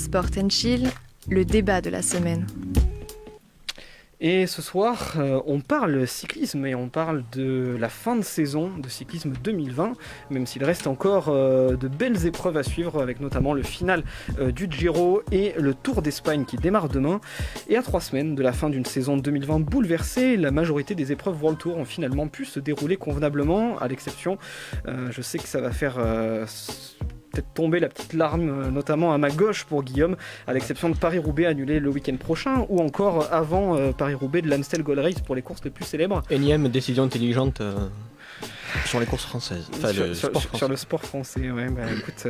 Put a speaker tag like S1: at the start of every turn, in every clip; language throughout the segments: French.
S1: Sport & Chill, le débat de la semaine.
S2: Et ce soir, on parle cyclisme et on parle de la fin de saison de cyclisme 2020, même s'il reste encore de belles épreuves à suivre, avec notamment le final du Giro et le Tour d'Espagne qui démarre demain. Et à 3 semaines de la fin d'une saison 2020 bouleversée, la majorité des épreuves World Tour ont finalement pu se dérouler convenablement, à l'exception, je sais que ça va faire... peut-être tomber la petite larme, notamment à ma gauche pour Guillaume, à l'exception de Paris-Roubaix annulé le week-end prochain, ou encore avant Paris-Roubaix de l'Amstel Gold Race pour les courses les plus célèbres.
S3: Énième décision intelligente sur les courses françaises,
S2: sur le sport français. Ouais, écoute,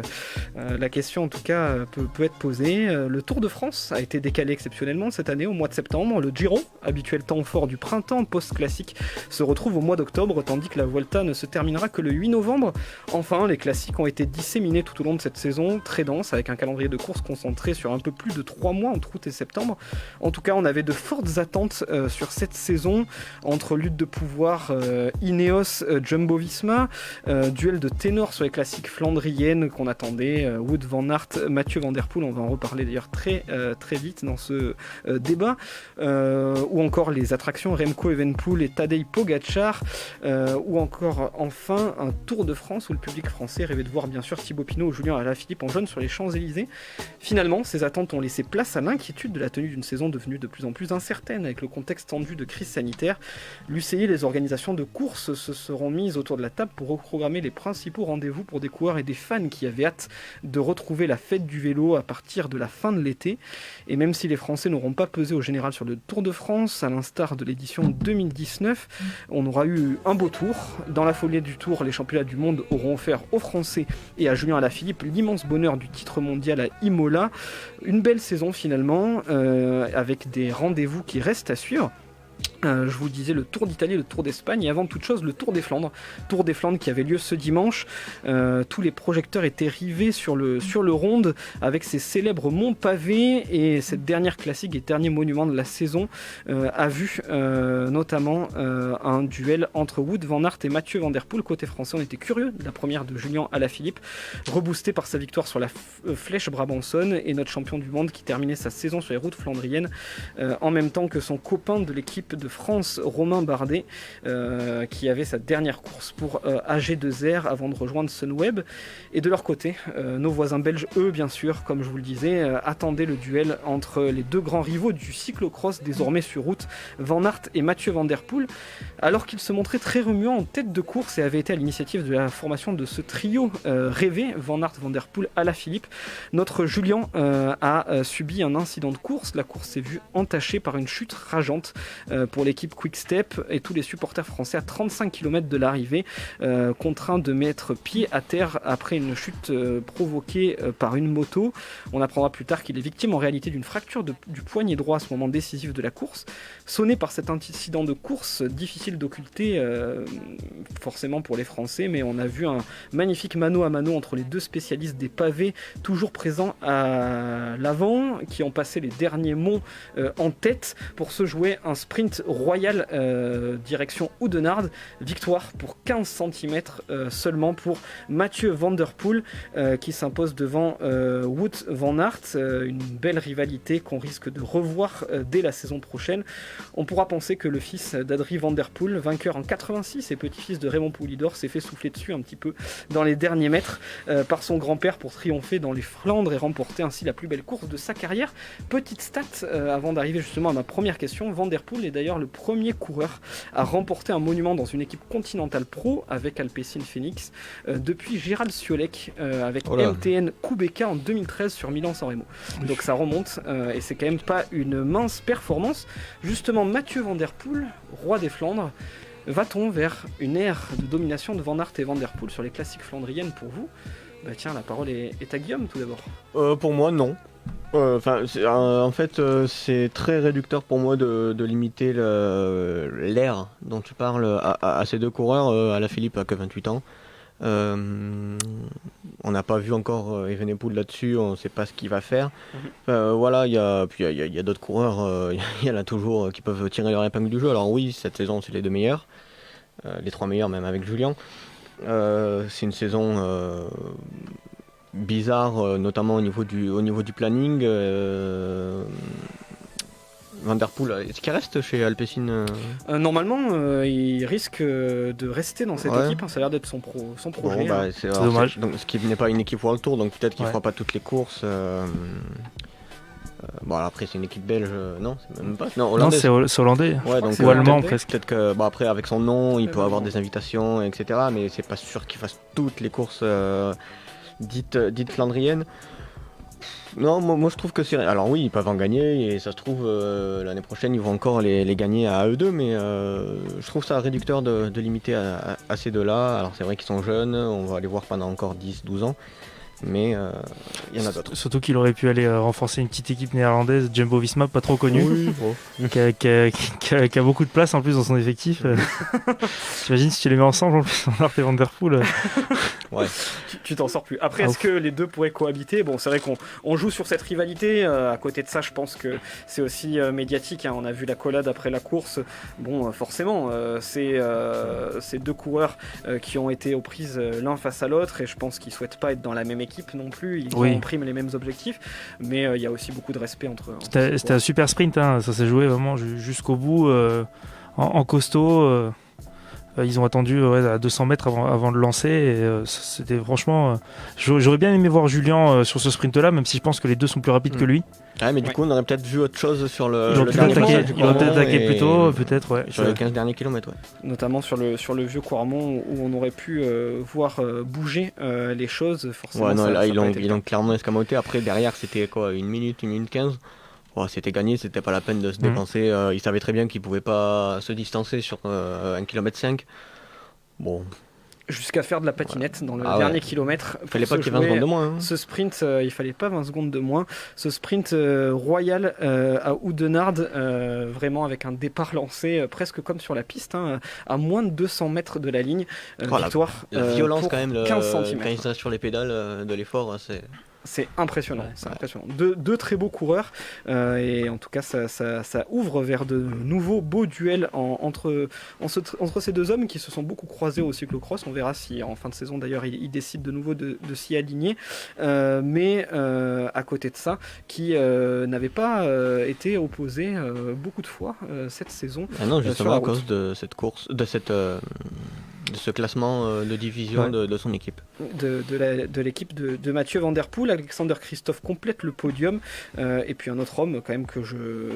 S2: la question en tout cas peut être posée. Le Tour de France a été décalé exceptionnellement cette année au mois de septembre. Le Giro, habituel temps fort du printemps post-classique, se retrouve au mois d'octobre, tandis que la Vuelta ne se terminera que le 8 novembre. Enfin, les classiques ont été disséminés tout au long de cette saison, très dense, avec un calendrier de courses concentré sur un peu plus de 3 mois entre août et septembre. En tout cas, on avait de fortes attentes sur cette saison, entre lutte de pouvoir, Ineos, Jumbo-Visma, duel de ténors sur les classiques flandriennes qu'on attendait, Wout van Aert, Mathieu Van Der Poel, on va en reparler d'ailleurs très vite dans ce débat, ou encore les attractions Remco Evenepoel et Tadej Pogačar, ou encore enfin un Tour de France où le public français rêvait de voir bien sûr Thibaut Pinot ou Julien Alaphilippe en jaune sur les Champs-Élysées. Finalement, ces attentes ont laissé place à l'inquiétude de la tenue d'une saison devenue de plus en plus incertaine avec le contexte tendu de crise sanitaire. L'UCI et les organisations de courses se seront mises autour de la table pour reprogrammer les principaux rendez-vous pour des coureurs et des fans qui avaient hâte de retrouver la fête du vélo à partir de la fin de l'été. Et même si les Français n'auront pas pesé au général sur le Tour de France, à l'instar de l'édition 2019, on aura eu un beau tour. Dans la folie du Tour, les championnats du monde auront offert aux Français et à Julien Alaphilippe l'immense bonheur du titre mondial à Imola. Une belle saison finalement, avec des rendez-vous qui restent à suivre. Je vous disais le Tour d'Italie, le Tour d'Espagne et avant toute chose le Tour des Flandres. Tour des Flandres qui avait lieu ce dimanche. Tous les projecteurs étaient rivés sur le Ronde avec ses célèbres monts pavés et cette dernière classique et dernier monument de la saison a vu notamment un duel entre Wout van Aert et Mathieu Van Der Poel. Côté français, on était curieux de la première de Julien Alaphilippe, reboosté par sa victoire sur la flèche brabançonne et notre champion du monde qui terminait sa saison sur les routes flandriennes en même temps que son copain de l'équipe de France, Romain Bardet, qui avait sa dernière course pour AG2R avant de rejoindre Sunweb. Et de leur côté, nos voisins belges, eux, bien sûr, comme je vous le disais, attendaient le duel entre les deux grands rivaux du cyclocross désormais sur route, Van Aert et Mathieu Van Der Poel. Alors qu'ils se montraient très remuants en tête de course et avaient été à l'initiative de la formation de ce trio rêvé, Van Aert, Van Der Poel, Alaphilippe, notre Julien a subi un incident de course. La course s'est vue entachée par une chute rageante pour l'équipe Quick-Step et tous les supporters français à 35 km de l'arrivée, contraints de mettre pied à terre après une chute provoquée par une moto. On apprendra plus tard qu'il est victime en réalité d'une fracture du poignet droit à ce moment décisif de la course. Sonné par cet incident de course, difficile d'occulter forcément pour les Français, mais on a vu un magnifique mano à mano entre les deux spécialistes des pavés, toujours présents à l'avant, qui ont passé les derniers monts en tête pour se jouer un sprint royal direction Oudenarde. Victoire pour 15 cm seulement pour Mathieu Van Der Poel qui s'impose devant Wout van Aert. Une belle rivalité qu'on risque de revoir dès la saison prochaine. On pourra penser que le fils d'Adrie Van Der Poel, vainqueur en 86 et petit-fils de Raymond Poulidor, s'est fait souffler dessus un petit peu dans les derniers mètres par son grand-père pour triompher dans les Flandres et remporter ainsi la plus belle course de sa carrière. Petite stat avant d'arriver justement à ma première question, Van Der Poel est d'ailleurs le premier coureur à remporter un monument dans une équipe continentale pro avec Alpecin Phoenix depuis Gérald Ciolek avec MTN Kubeka en 2013 sur Milan-San Remo. Donc ça remonte et c'est quand même pas une mince performance. Justement, Mathieu Van Der Poel, roi des Flandres, va-t-on vers une ère de domination de Van Aert et Van Der Poel sur les classiques flandriennes pour vous ? Tiens, la parole est à Guillaume tout d'abord.
S3: Pour moi, non. En fait, c'est très réducteur pour moi de limiter l'ère dont tu parles à ces deux coureurs. Alaphilippe a que 28 ans. On n'a pas vu encore Evenepoel là-dessus, on ne sait pas ce qu'il va faire. Voilà, il y a d'autres coureurs, il y en a toujours qui peuvent tirer leur épingle du jeu. Alors oui, cette saison, c'est les deux meilleurs, les trois meilleurs même avec Julien. C'est une saison bizarre, notamment au niveau du planning. Van der Poel, est-ce qu'il reste chez Alpecin
S2: Normalement, il risque de rester dans cette équipe, hein, ça a l'air d'être son projet.
S3: Bon,
S2: hein.
S3: c'est
S4: dommage.
S3: Donc, ce qui n'est pas une équipe World Tour, donc peut-être qu'il ne
S4: Ouais.
S3: fera pas toutes les courses. Bon, après, c'est une équipe belge, non, c'est même pas. Non,
S4: Non,
S3: hollandaise.
S4: c'est hollandais.
S3: Ouais, donc,
S2: c'est
S4: Ou allemand
S2: hollandais.
S4: presque.
S3: peut-être que, après, avec son nom, il
S2: Ouais,
S3: peut avoir
S2: vraiment.
S3: des invitations, etc. Mais c'est pas sûr qu'il fasse toutes les courses dites flandriennes. Non, moi je trouve que c'est. Alors oui, ils peuvent en gagner et ça se trouve l'année prochaine ils vont encore les gagner à eux deux, mais je trouve ça réducteur de limiter à ces deux-là. Alors c'est vrai qu'ils sont jeunes, on va les voir pendant encore 10-12 ans, mais il y en a d'autres.
S4: Surtout qu'il aurait pu aller renforcer une petite équipe néerlandaise, Jumbo Visma, pas trop connue,
S3: Oui, bon.
S4: qui a beaucoup de place en plus dans son effectif. T'imagines si tu les mets ensemble en plus, Van Aert et Van der Poel.
S3: Ouais.
S2: Tu t'en sors plus. Après,
S4: Ah,
S2: est-ce
S4: ouf.
S2: que les deux pourraient cohabiter? Bon, c'est vrai qu'on joue sur cette rivalité. À côté de ça, je pense que c'est aussi médiatique. Hein. On a vu la collade après la course. Bon, forcément, c'est ces deux coureurs qui ont été aux prises l'un face à l'autre. Et je pense qu'ils souhaitent pas être dans la même équipe non plus. Ils
S4: Oui.
S2: ont prime les mêmes objectifs. Mais il y a aussi beaucoup de respect entre ces
S4: C'était un
S2: coureurs.
S4: super sprint, hein. Ça s'est joué vraiment jusqu'au bout, en costaud. Ils ont attendu à 200 mètres avant de lancer. Et, c'était franchement. J'aurais bien aimé voir Julien sur ce sprint-là, même si je pense que les deux sont plus rapides que lui.
S3: Ah, mais du
S2: Ouais.
S3: coup, on aurait peut-être vu autre chose sur le
S4: Ils auraient pu
S3: dernier
S4: attaquer,
S3: passage du
S4: ils auraient peut-être
S3: Courmont
S4: attaqué
S3: et
S4: plus tôt, peut-être, ouais.
S3: sur les 15 derniers kilomètres. Ouais.
S2: Notamment sur le vieux Quarmont où on aurait pu voir bouger les choses. Forcément,
S3: Ouais, non,
S2: ça-
S3: là,
S2: ça a
S3: ils
S2: pas
S3: l'ont
S2: été le cas.
S3: clairement escamoté. Après, derrière, c'était quoi, une minute 15. Ouais, c'était gagné, c'était pas la peine de se
S4: Mhm.
S3: dépenser. Ils savaient très bien qu'ils pouvaient pas se distancer sur 1,5 km. Bon,
S2: Jusqu'à faire de la patinette dans le
S3: Ah ouais.
S2: dernier kilomètre.
S3: il fallait
S2: pour
S3: pas
S2: se
S3: qu'il y ait 20
S2: jouer
S3: secondes de moins. Hein.
S2: Ce sprint, il fallait pas 20 secondes de moins. Ce sprint royal à Oudenaarde, vraiment avec un départ lancé presque comme sur la piste, hein, à moins de 200 mètres de la ligne.
S3: Oh,
S2: Victoire.
S3: La violence,
S2: pour
S3: quand même,
S2: 15
S3: quand
S2: cm.
S3: il reste sur les pédales de l'effort, c'est.
S2: C'est impressionnant,
S4: Ouais,
S2: c'est
S3: ouais.
S2: impressionnant. Deux très beaux coureurs et en tout cas ça ouvre vers de nouveaux beaux duels entre ces deux hommes qui se sont beaucoup croisés au cyclocross. On verra si en fin de saison d'ailleurs ils décident de nouveau de s'y aligner. Mais à côté de ça, qui n'avaient pas été opposés beaucoup de fois cette saison.
S3: Ah non,
S2: sur
S3: justement
S2: la
S3: à
S2: route.
S3: cause de cette course, de ce classement de division
S4: Ouais.
S3: de son équipe.
S2: de l'équipe de Mathieu Van Der Poel. Alexander Christophe complète le podium. Et puis un autre homme quand même que je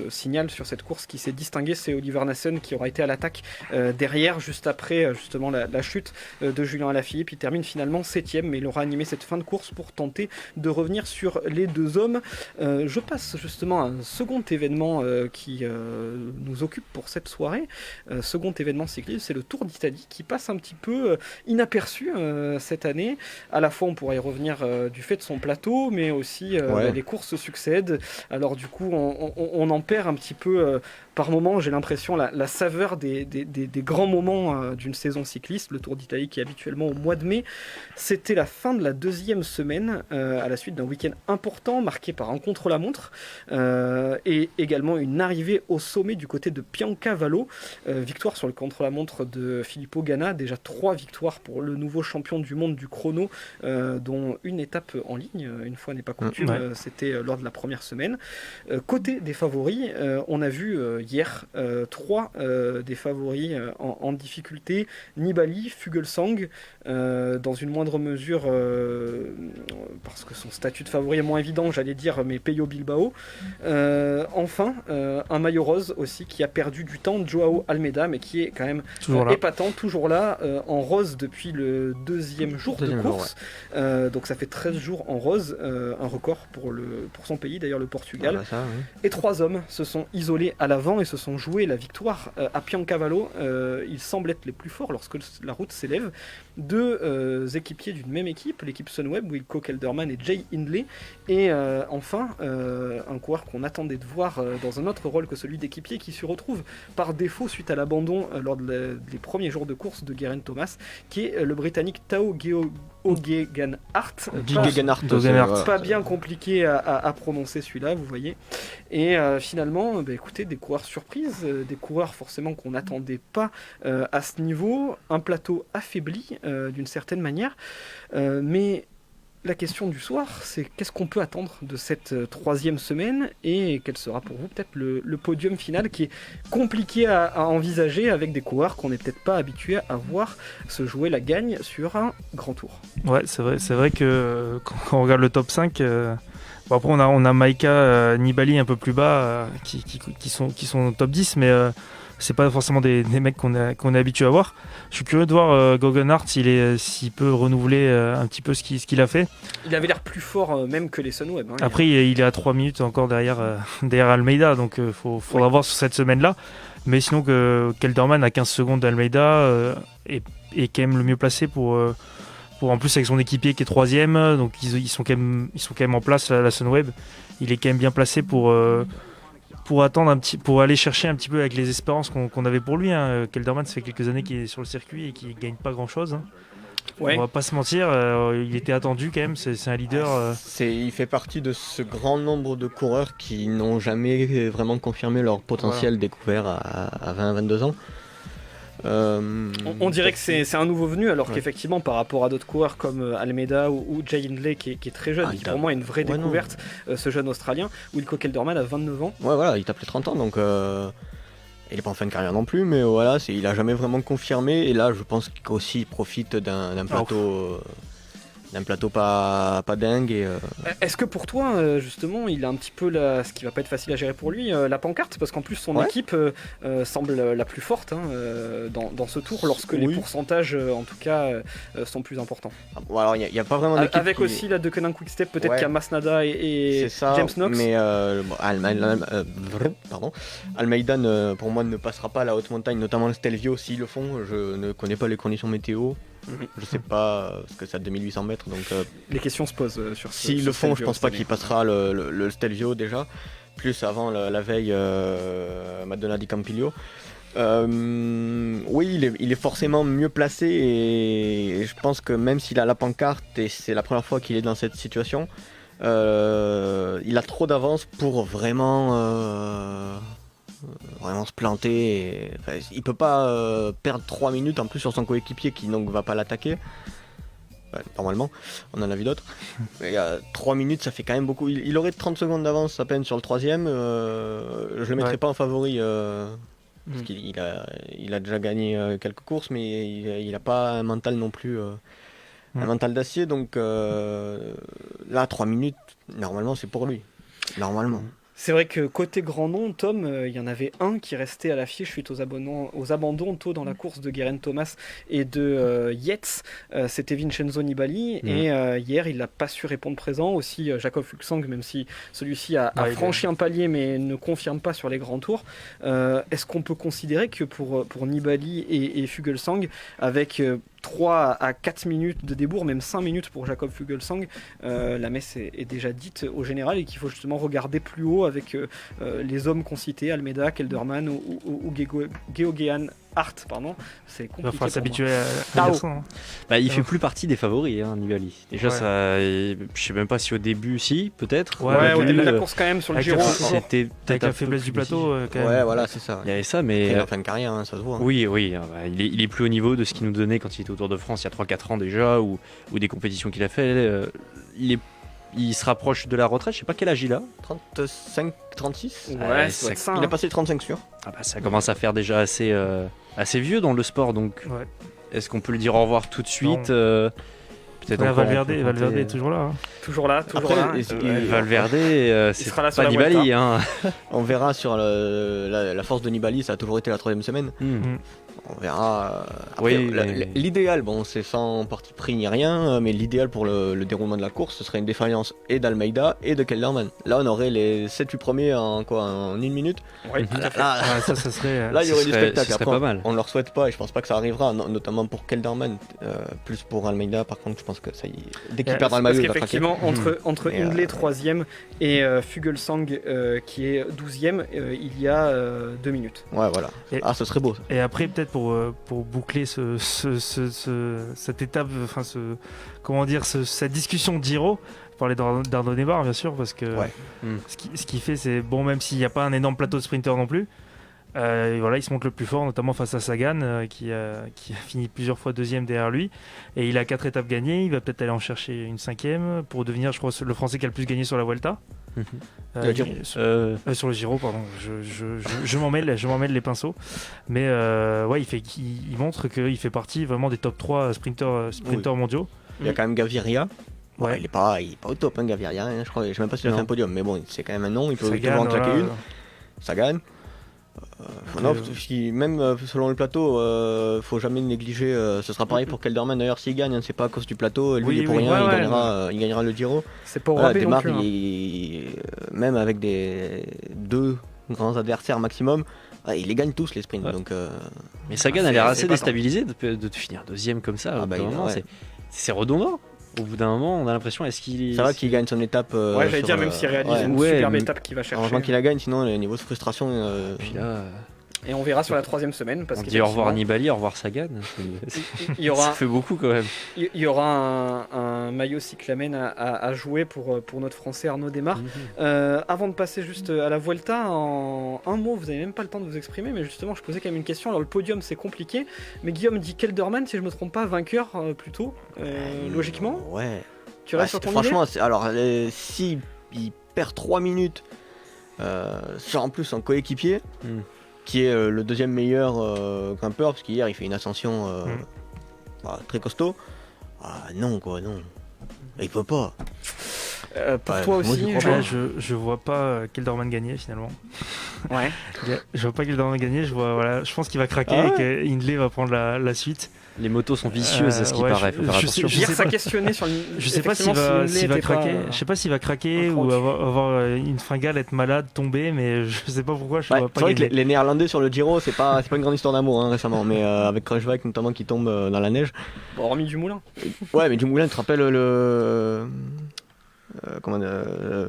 S2: signale sur cette course qui s'est distingué, c'est Oliver Nassen qui aura été à l'attaque derrière, juste après justement la chute de Julien Alaphilippe. Il termine finalement 7ème, mais il aura animé cette fin de course pour tenter de revenir sur les deux hommes. Je passe justement à un second événement qui nous occupe pour cette soirée. Second événement cycliste, c'est le Tour d'Italie qui passe un petit peu inaperçu cette année. À la fois, on pourrait y revenir du fait de son plateau, mais aussi
S3: Ouais.
S2: les courses se succèdent. Alors du coup, on en perd un petit peu par moment. J'ai l'impression la saveur des grands moments d'une saison cycliste. Le Tour d'Italie qui est habituellement au mois de mai. C'était la fin de la deuxième semaine à la suite d'un week-end important marqué par un contre-la-montre et également une arrivée au sommet du côté de Piancavallo. Victoire sur le contre-la-montre de Filippo Ganna. Déjà 3 victoires pour le nouveau champion du monde du chrono, dont une étape en ligne, une fois n'est pas coutume,
S4: Ouais.
S2: c'était lors de la première semaine. Côté des favoris, on a vu hier 3 des favoris en difficulté. Nibali, Fuglsang, dans une moindre mesure, parce que son statut de favori est moins évident, j'allais dire, mais Peyo Bilbao. Enfin, un maillot rose aussi qui a perdu du temps, Joao Almeida, mais qui est quand même
S4: Toujours là.
S2: épatant, toujours là, en rose depuis le deuxième jour de
S3: Deuxième jour,
S2: course. Donc ça fait 13 jours en rose, un record pour son pays, d'ailleurs le Portugal.
S3: Ah bah ça, oui.
S2: Et 3 hommes se sont isolés à l'avant et se sont joués la victoire à Piancavallo. Ils semblent être les plus forts lorsque la route s'élève. 2 équipiers d'une même équipe, l'équipe Sunweb, Wilco Kelderman et Jay Hindley. Et enfin, un coureur qu'on attendait de voir dans un autre rôle que celui d'équipier qui se retrouve par défaut suite à l'abandon lors des premiers jours de course de Geraint Thomas, qui est le Britannique Tao Geoghegan-Hart.
S3: Geoghegan-Hart,
S4: Geoghegan-Hart.
S3: c'est-
S2: Pas
S3: voilà.
S2: bien compliqué à prononcer celui-là, vous voyez. Et finalement, écoutez, des coureurs surprises, des coureurs forcément qu'on n'attendait pas à ce niveau, un plateau affaibli d'une certaine manière, mais la question du soir, c'est qu'est-ce qu'on peut attendre de cette troisième semaine et quel sera pour vous peut-être le podium final qui est compliqué à envisager avec des coureurs qu'on n'est peut-être pas habitués à voir se jouer la gagne sur un grand tour.
S4: Ouais, c'est vrai que quand on regarde le top 5, bon après on a Maïka, Nibali un peu plus bas qui sont au top 10, mais c'est pas forcément des mecs qu'on est habitué à voir. Je suis curieux de voir Gauguin-Hart s'il peut renouveler un petit peu ce qu'il a fait.
S2: Il avait l'air plus fort même que les Sunweb. Hein,
S4: après il est à 3 minutes encore derrière Almeida, donc faudra voir sur cette semaine-là. Mais sinon que Kelderman à 15 secondes d'Almeida est quand même le mieux placé pour en plus avec son équipier qui est 3ème, donc ils sont quand même en place la Sunweb. Il est quand même bien placé pour attendre pour aller chercher un petit peu avec les espérances qu'on avait pour lui. Hein. Kelderman, ça fait quelques années qu'il est sur le circuit et qu'il gagne pas grand chose. Hein. Ouais. On va pas se mentir, il était attendu quand même. C'est un leader.
S3: Il fait partie de ce grand nombre de coureurs qui n'ont jamais vraiment confirmé leur potentiel découvert à 20-22 ans.
S2: On dirait que c'est un nouveau venu, alors qu'effectivement par rapport à d'autres coureurs comme Almeida ou Jay Hindley qui est très jeune, qui pour moi est une vraie découverte, ce jeune Australien, Wilco Kelderman a 29 ans.
S3: Ouais voilà, il tape les 30 ans, donc il est pas en fin de carrière non plus, mais voilà, il a jamais vraiment confirmé, et là je pense qu'aussi il profite d'un plateau... d'un plateau pas dingue.
S2: Est-ce que pour toi, justement, il a un petit peu ce qui va pas être facile à gérer pour lui, la pancarte, parce qu'en plus son équipe semble la plus forte dans ce tour, lorsque les pourcentages, en tout cas, sont plus importants.
S3: Bon, alors il n'y a pas vraiment d'équipe.
S2: Avec aussi la Deceuninck Quick-Step, peut-être qu'il y a Masnada et James Knox.
S3: Mais Almeida, pour moi, ne passera pas à la haute montagne, notamment le Stelvio. S'ils le font, je ne connais pas les conditions météo. Je sais pas, parce que c'est à 2800 mètres, donc...
S2: les questions se posent sur ce...
S3: S'ils le font, je pense pas qu'il passera le Stelvio déjà, plus avant la veille Madonna di Campiglio. Oui, il est forcément mieux placé, et je pense que même s'il a la pancarte, et c'est la première fois qu'il est dans cette situation, il a trop d'avance pour vraiment se planter. Il peut pas perdre 3 minutes en plus sur son coéquipier qui donc va pas l'attaquer. Normalement, on en a vu d'autres. 3 minutes, ça fait quand même beaucoup. Il aurait 30 secondes d'avance à peine sur le 3ème. Je le mettrais pas en favori parce qu'il a déjà gagné quelques courses, mais il a pas un mental non plus, un mental d'acier. Donc là, 3 minutes, normalement, c'est pour lui. Normalement.
S2: C'est vrai que côté grand nom, Tom, il y en avait un qui restait à l'affiche suite aux abandons tôt dans la course de Geraint Thomas et de Yates. C'était Vincenzo Nibali. Et hier, il n'a pas su répondre présent. Aussi, Jakob Fuglsang, même si celui-ci a franchi un palier mais ne confirme pas sur les grands tours. Est-ce qu'on peut considérer que pour Nibali et Fuglsang, avec 3 à 4 minutes de débours, même 5 minutes pour Jakob Fuglsang, la messe est déjà dite au général, et qu'il faut justement regarder plus haut avec les hommes qu'on citait, Almeida, Kelderman ou Geoghegan Hart, pardon. C'est compliqué. Il
S4: va falloir s'habituer à ça.
S5: Il fait plus partie des favoris, Nibali. Déjà, je sais même pas si au début, peut-être.
S2: Au début de la course quand même sur le Giro.
S5: C'était
S4: avec la faiblesse du plateau.
S3: Voilà, c'est ça.
S5: Il y avait ça, mais
S3: en fin de carrière, ça se voit.
S5: Oui, il est plus au niveau de ce qu'il nous donnait quand il était au Tour de France il y a 3-4 ans déjà, ou des compétitions qu'il a fait. Il se rapproche de la retraite. Je sais pas quel âge il a.
S3: 35, 36.
S2: Il
S3: a passé 35 sur.
S5: Ça commence à faire déjà assez vieux dans le sport, donc est-ce qu'on peut lui dire au revoir tout de suite? Peut-être
S4: Valverde est toujours là.
S2: Toujours là.
S5: Valverde, c'est pas Nibali.
S3: On verra sur la force de Nibali, ça a toujours été la 3ème semaine. On verra. Après, l'idéal, c'est sans parti pris ni rien, mais l'idéal pour le déroulement de la course, ce serait une défaillance et d'Almeida et de Kelderman. Là, on aurait les 7-8 premiers en 1 minute.
S4: Ça serait.
S3: Là, il y aurait du spectacle.
S5: Après, pas mal.
S3: On ne leur souhaite pas, et je pense pas que ça arrivera, notamment pour Kelderman, plus pour Almeida. Par contre, je pense que dès qu'il perdra le maillot, il va craquer.
S2: Effectivement, entre Hindley 3ème et Fuglsang qui est 12ème, il y a 2 minutes.
S3: Ouais, voilà. Ce serait beau. Ça.
S4: Et après, peut-être pour boucler cette étape, cette discussion de Giro, parler d'Arnaud Démare bien sûr, parce que ce qu'il fait, c'est bon, même s'il n'y a pas un énorme plateau de sprinter non plus, Et voilà, il se montre le plus fort, notamment face à Sagan, qui a fini plusieurs fois deuxième derrière lui. Et il a 4 étapes gagnées. Il va peut-être aller en chercher une 5e pour devenir, je crois, le Français qui a le plus gagné sur la Vuelta.
S3: Le Giro.
S4: Sur le Giro, pardon. Je m'en mêle les pinceaux. Mais ouais, il montre qu'il fait partie vraiment des top 3 sprinteurs mondiaux.
S3: Il y a quand même Gaviria.
S4: Ouais.
S3: Il est pas au top, hein, Gaviria. Hein, je crois, je sais même pas s'il a fait un podium, mais bon, c'est quand même un nom. Il peut
S4: Sagan,
S3: en claquer
S4: voilà.
S3: une. Sagan. Non, parce que même selon le plateau, faut jamais négliger. Ce sera pareil pour Kelderman. D'ailleurs, s'il gagne, hein, c'est pas à cause du plateau. Lui,
S4: Oui,
S3: il est pour
S4: oui,
S3: rien.
S4: ouais,
S3: Il gagnera le Giro.
S2: C'est pas au
S3: Voilà,
S2: rabais non
S3: Desmarques,
S2: plus. Hein.
S3: même avec deux grands adversaires maximum, il les gagne tous les sprints.
S5: Ouais.
S3: Donc,
S5: Mais Sagan
S3: c'est-
S5: a l'air
S3: c'est
S5: assez
S3: pas
S5: déstabilisé de finir deuxième comme ça.
S3: Ah
S5: Au
S3: bah,
S5: bout d'un moment,
S3: ouais.
S5: c'est redondant. Au bout d'un moment, on a l'impression, est-ce qu'il.
S3: ça va qu'il gagne son étape.
S2: Ouais, j'allais
S3: sur,
S2: dire, même s'il réalise
S3: ouais.
S2: une
S5: Ouais,
S2: superbe
S5: mais-
S2: étape qu'il va chercher.
S3: Heureusement qu'il la gagne, sinon le niveau de frustration.
S5: Puis là,
S2: Et on verra sur la 3e semaine. Parce
S5: on dit au revoir
S2: qu'effectivement,
S5: Nibali, au revoir Sagan.
S2: il y aura,
S5: Ça fait beaucoup quand même.
S2: il y aura un maillot cyclamen à jouer pour notre Français Arnaud Desmar. Avant de passer juste à la Vuelta, en un mot, vous n'avez même pas le temps de vous exprimer, mais justement, je posais quand même une question. Alors, le podium, c'est compliqué, mais Guillaume dit Kelderman, si je me trompe pas, vainqueur plutôt, logiquement.
S3: Ouais.
S2: Tu restes sur ton
S3: franchement, alors si il perd 3 minutes sur en plus son coéquipier, qui est le deuxième meilleur grimpeur, parce qu'hier il fait une ascension très costaud. Ah non quoi, non. Il peut pas.
S2: Pour
S3: Ouais,
S2: toi
S3: moi,
S2: aussi,
S3: j'y crois
S2: Jean.
S3: pas.
S4: Je vois pas Kelderman gagner finalement.
S2: Ouais.
S4: Je vois pas Kelderman gagner. Je pense qu'il va craquer
S3: Ah
S4: et que Hindley va prendre la suite.
S5: Les motos sont vicieuses, à ce qui
S4: ouais,
S5: paraît. Faut faire
S4: je
S5: attention.
S4: sais-
S2: Hier,
S4: sais
S2: ça
S4: pas.
S2: questionnait sur le.
S4: Je sais pas s'il
S2: effectivement,
S4: va,
S2: si
S4: s'il va
S2: Hindley était
S4: craquer.
S2: pas-
S4: Je sais pas s'il va craquer
S2: un
S4: ou
S2: crank.
S4: avoir une fringale, être malade, tomber, mais je sais pas pourquoi je
S3: Ouais,
S4: vois
S3: c'est
S4: pas
S3: vrai que
S4: gagner.
S3: les Néerlandais sur le Giro, c'est pas une grande histoire d'amour récemment, mais avec Kruijswijk notamment qui tombe dans la neige.
S2: Bon, hormis du moulin.
S3: Ouais, mais Dumoulin, tu te rappelles le.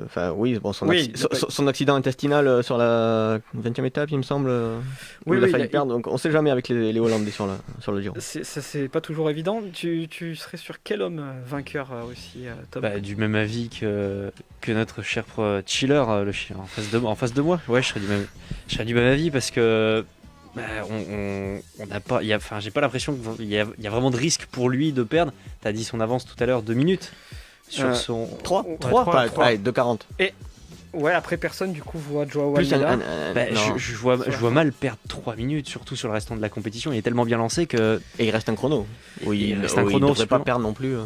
S3: Enfin, oui, bon,
S2: Oui,
S3: son accident intestinal sur la 20e étape, il me semble, où
S2: Oui,
S3: il a
S2: oui,
S3: failli perdre. Donc, on sait jamais avec les Hollandais sur le Giro.
S2: C'est pas toujours évident. Tu serais sur quel homme vainqueur aussi, Tom?
S5: Bah, du même avis que notre cher Chiller, le chien en face de moi. Ouais, je serais du même avis parce que bah, on n'a pas. Enfin, j'ai pas l'impression qu'il y a vraiment de risque pour lui de perdre. T'as dit son avance tout à l'heure, 2 minutes. Sur son.
S3: 3
S4: trois,
S3: 3
S4: trois.
S3: Ouais, 2,40.
S2: Ouais, après personne du coup voit Joao
S3: Plus
S2: Almeida.
S5: Bah,
S3: non.
S5: je vois mal perdre 3 minutes, surtout sur le restant de la compétition. Il est tellement bien lancé que.
S3: Et il reste un chrono. Oui,
S5: Il reste un chrono
S3: devrait pas
S5: supplément.
S3: perdre non plus.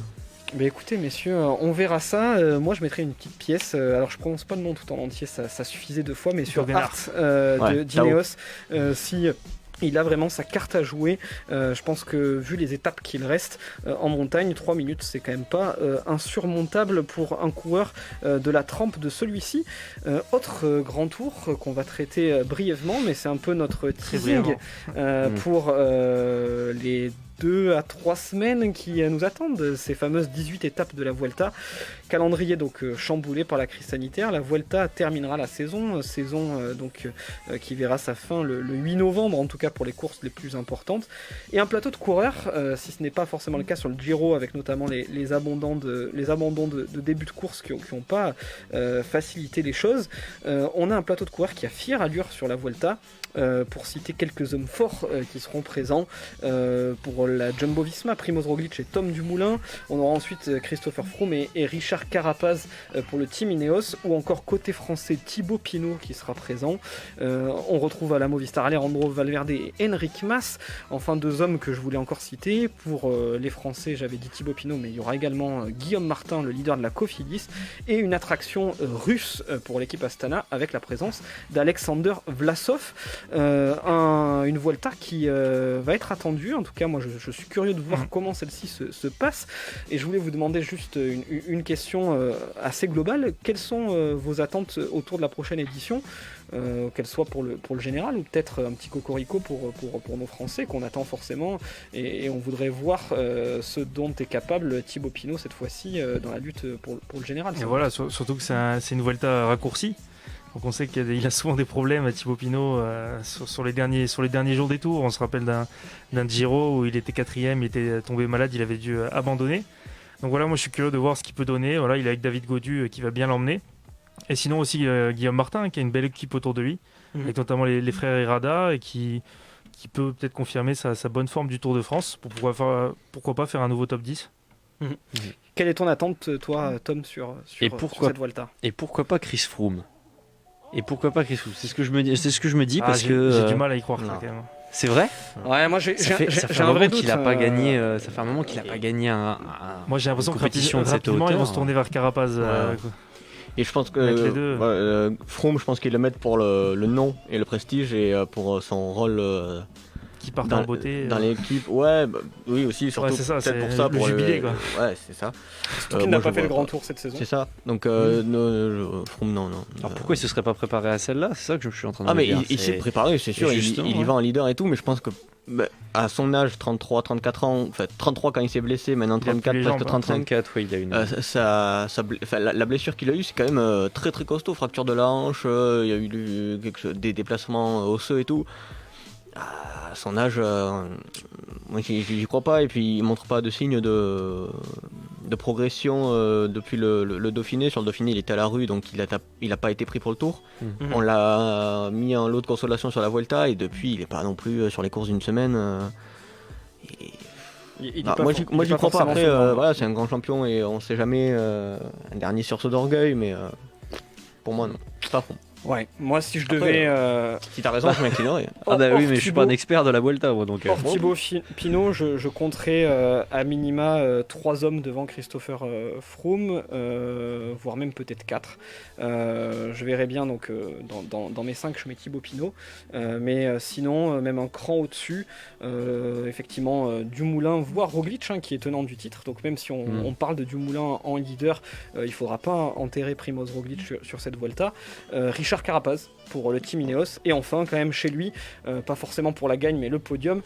S2: Mais écoutez, messieurs, on verra ça. Moi, je mettrai une petite pièce. Alors, je prononce pas le nom tout en entier, ça suffisait 2 fois, mais sur
S4: Bien
S2: Art
S3: Ouais,
S2: d'Ineos, si il a vraiment sa carte à jouer. Je pense que vu les étapes qu'il reste en montagne, 3 minutes, c'est quand même pas insurmontable pour un coureur de la trempe de celui-ci. Autre grand tour qu'on va traiter brièvement, mais c'est un peu notre teasing
S4: brièvement.
S2: pour les 2 à 3 semaines qui nous attendent, ces fameuses 18 étapes de la Vuelta. Calendrier donc chamboulé par la crise sanitaire. La Vuelta terminera la saison qui verra sa fin le 8 novembre, en tout cas pour les courses les plus importantes. Et un plateau de coureurs, si ce n'est pas forcément le cas sur le Giro, avec notamment les abandons de début de course qui n'ont pas facilité les choses. On a un plateau de coureurs qui a fière allure sur la Vuelta. Pour citer quelques hommes forts qui seront présents pour la Jumbo-Visma, Primoz Roglic et Tom Dumoulin. On aura ensuite Christopher Froome et Richard Carapaz pour le team Ineos, ou encore côté français Thibaut Pinot qui sera présent. On retrouve à la Movistar Alejandro Valverde et Enric Mas. Enfin, 2 hommes que je voulais encore citer. Pour les Français, j'avais dit Thibaut Pinot, mais il y aura également Guillaume Martin, le leader de la Cofidis, et une attraction russe pour l'équipe Astana avec la présence d'Alexander Vlasov. Une Vuelta qui va être attendue. En tout cas, moi je suis curieux de voir comment celle-ci se passe, et je voulais vous demander juste une question assez globale. Quelles sont vos attentes autour de la prochaine édition, qu'elle soit pour le général, ou peut-être un petit cocorico pour nos Français qu'on attend forcément, et on voudrait voir ce dont est capable Thibaut Pinot cette fois-ci dans la lutte pour le général.
S4: Et voilà, surtout que c'est une Vuelta raccourcie. Donc on sait qu'il a souvent des problèmes à Thibaut Pinot sur les derniers jours des tours. On se rappelle d'un Giro où il était 4ème, il était tombé malade, il avait dû abandonner. Donc voilà, moi je suis curieux de voir ce qu'il peut donner. Voilà, il est avec David Gaudu qui va bien l'emmener. Et sinon aussi Guillaume Martin qui a une belle équipe autour de lui. avec notamment les frères Irada, et qui peut peut-être confirmer sa bonne forme du Tour de France, pour pourquoi pas faire un nouveau top 10.
S2: Quelle est ton attente, toi, Tom, sur
S5: Et
S2: sur
S5: pourquoi-
S2: cette Vuelta?
S5: Et pourquoi pas Chris Froome? C'est ce que je me dis parce
S4: j'ai
S5: que
S4: du mal à y croire,
S3: non.
S4: ça, quand même.
S5: c'est vrai.
S2: Ouais, moi j'ai
S5: Ça fait
S2: j'ai
S5: un
S2: un vrai
S5: moment
S2: doute.
S5: qu'il a pas gagné. Ça fait un moment qu'il a pas gagné
S4: Moi, j'ai l'impression que
S5: compétition de cette
S4: rapidement, ils vont
S5: hauteur.
S4: se tourner vers Carapaz.
S3: Ouais.
S4: Quoi.
S3: Et je pense
S4: Avec les deux.
S3: que Froome, je pense qu'ils le mettent pour le nom et le prestige et pour son rôle
S4: Qui partent
S3: dans,
S4: en beauté.
S3: dans l'équipe. Ouais, oui aussi, surtout
S4: c'est ça,
S3: peut-être
S4: c'est
S3: pour ça.
S4: le
S3: pour
S4: jubilé, quoi.
S3: Ouais, c'est ça.
S2: Surtout qu'il n'a
S3: moi,
S2: pas
S3: je
S2: fait le
S3: vois
S2: grand
S3: pas.
S2: tour cette saison.
S3: C'est ça. Donc Froome, non.
S5: Alors pourquoi il se serait pas préparé à celle-là? C'est ça que je suis en train de
S3: Ah
S5: me
S3: mais
S5: dire.
S3: il s'est préparé, c'est sûr,
S5: justement,
S3: il y
S5: ouais.
S3: va en leader et tout, mais je pense que à son âge, 33, 34 ans, enfin 33 quand il s'est blessé, maintenant
S4: Il a plus
S3: 34,
S4: les
S3: presque
S4: jambes, hein.
S3: 35,
S5: 34, oui, il a une.
S3: la blessure qu'il a eue, c'est quand même très très costaud, fracture de la hanche, il y a eu des déplacements osseux et tout. À son âge, moi j'y crois pas, et puis il montre pas de signe de progression depuis le Dauphiné. Sur le Dauphiné, il était à la rue, donc il a pas été pris pour le Tour.
S2: Mhm.
S3: On l'a mis en lot de consolation sur la Vuelta, et depuis il est pas non plus sur les courses d'une semaine. Et-
S2: Il est
S3: Ah,
S2: pas
S3: moi
S2: for-
S3: j'y
S2: il est
S3: crois pas.
S2: forcément
S3: Après,
S2: sur le grand.
S3: voilà, c'est un grand champion et on sait jamais un dernier sursaut d'orgueil, mais pour moi non. Pas fond.
S2: Ouais, moi si je
S3: Après,
S2: devais
S3: Si t'as raison, je m'inclinerai.
S5: Ah bah
S2: hors
S5: oui, mais je suis pas un
S2: Thibaut-
S5: expert de la Vuelta, moi, donc.
S2: hors Thibaut Pinot, je compterais à minima 3 hommes devant Christopher Froome, voire même peut-être 4. Je verrais bien, donc dans mes 5, je mets Thibaut Pinot, mais sinon, même un cran au-dessus, effectivement, Dumoulin, voire Roglic, hein, qui est tenant du titre. Donc même si on parle de Dumoulin en leader, il faudra pas enterrer Primoz Roglic sur cette Vuelta. Richard Carapaz pour le Team Ineos, et enfin quand même chez lui, pas forcément pour la gagne mais le podium,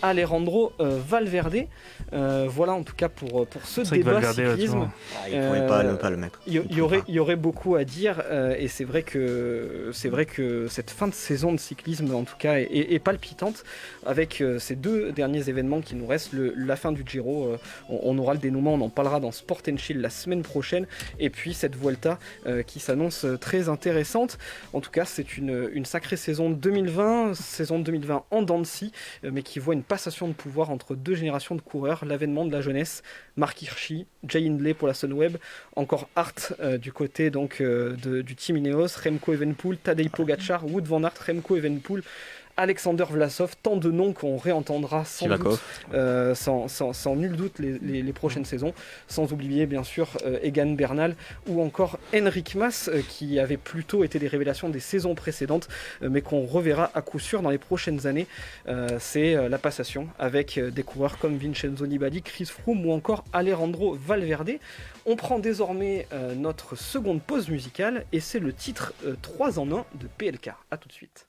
S2: Alejandro Valverde. Voilà en tout cas pour ce
S4: C'est vrai que
S2: débat
S4: Valverde, tu
S2: cyclisme.
S4: vois.
S3: Il pouvait pas le mettre.
S2: Il y aurait beaucoup à dire, et c'est vrai que cette fin de saison de cyclisme en tout cas est palpitante, avec ces 2 derniers événements qui nous restent, la fin du Giro, on aura le dénouement, on en parlera dans Sport & Chill la semaine prochaine, et puis cette Vuelta qui s'annonce très intéressante. En tout cas c'est une sacrée saison 2020 en dents de scie, mais qui voit une passation de pouvoir entre 2 générations de coureurs, l'avènement de la jeunesse, Mark Hirschi, Jay Hindley pour la Sunweb, encore Hart du côté donc du Team Ineos, Remco Evenepoel, Tadej Pogacar, Wout van Aert, Remco Evenepoel, Alexander Vlasov, tant de noms qu'on réentendra sans
S3: Sivakov.
S2: doute, sans nul doute les prochaines saisons, sans oublier bien sûr Egan Bernal ou encore Enric Mas, qui avait plutôt été des révélations des saisons précédentes, mais qu'on reverra à coup sûr dans les prochaines années. C'est la passation avec des coureurs comme Vincenzo Nibali, Chris Froome ou encore Alejandro Valverde. On prend désormais notre seconde pause musicale, et c'est le titre 3 en 1 de PLK. A tout de suite.